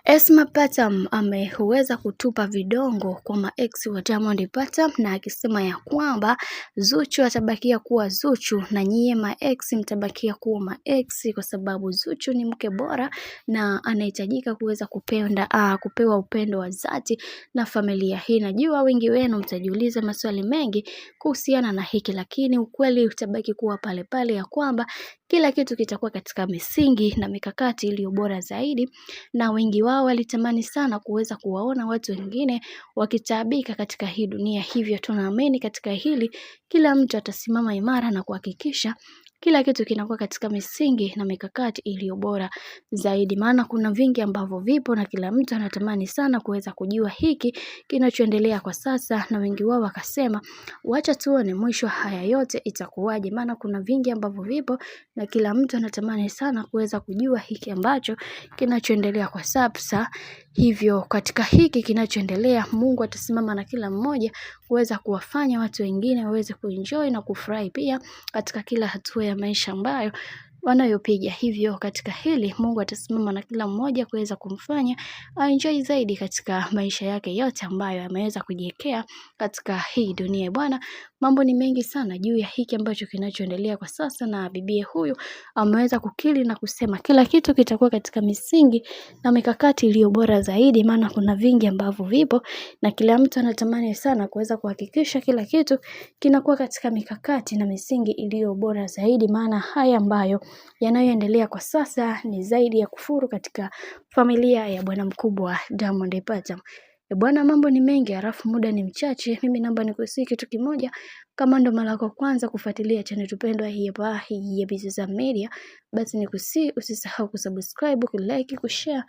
Esma Patam ameweza kutupa vidongo kwa maex wa Diamond Patam na akisema ya kwamba Zuchu atabakia kuwa Zuchu na nyie maex mtabakia kuwa maex kwa sababu Zuchu ni mke bora na anahitajika kuweza kupewa upendo wa dhati na familia hii. Najua wengi wenu mtajiuliza maswali mengi kuhusiana na hiki, lakini ukweli utabaki kuwa pale pale ya kwamba kila kitu kitakuwa katika misingi na mikakati iliyo bora zaidi, na wengi wao walitamani sana kuweza kuwaona watu wengine wakitaabika katika hii dunia. Hivyo tunaamini katika hili kila mtu atasimama imara na kuhakikisha kila kitu kinakuwa katika misingi na mikakati iliyo bora zaidi, maana kuna vingi ambavyo vipo na kila mtu anatamani sana kuweza kujua hiki kinachoendelea kwa sasa, na wengi wao wakasema wacha tuone mwisho haya yote itakuwaje, maana kuna vingi ambavyo vipo na kila mtu anatamani sana kuweza kujua hiki ambacho kinachoendelea kwa sasa. Hivyo katika hiki kinachoendelea, Mungu atasimama na kila mmoja kuweza kuwafanya watu wengine waweze kuenjoy na kufurahi pia katika kila hatua ya maisha ambayo wanayopiga. Hivyo katika hili Mungu atasimama na kila mmoja kuweza kumfanya enjoy zaidi katika maisha yake yote ambayo ameweza kujiwekea katika hii dunia. Bwana, mambo ni mengi sana juu ya hiki ambacho kinachoendelea kwa sasa, na bibie huyu ameweza kukiri na kusema kila kitu kitakuwa katika misingi na mikakati iliyo bora zaidi, maana kuna vingi ambavyo vipo na kila mtu anatamani sana kuweza kuhakikisha kila kitu kinakuwa katika mikakati na misingi iliyo bora zaidi, maana haya ambayo yanayoendelea kwa sasa ni zaidi ya kufuru katika familia ya bwana mkubwa Diamond Patam. Bwana, mambo ni mengi halafu muda ni mchache. Mimi namba nikusii kitu kimoja, kama ndo mara yako kwanza kufuatilia channel tupendwa hii ya Bizazam Media, basi nikusii usisahau kusubscribe, kulike, kushare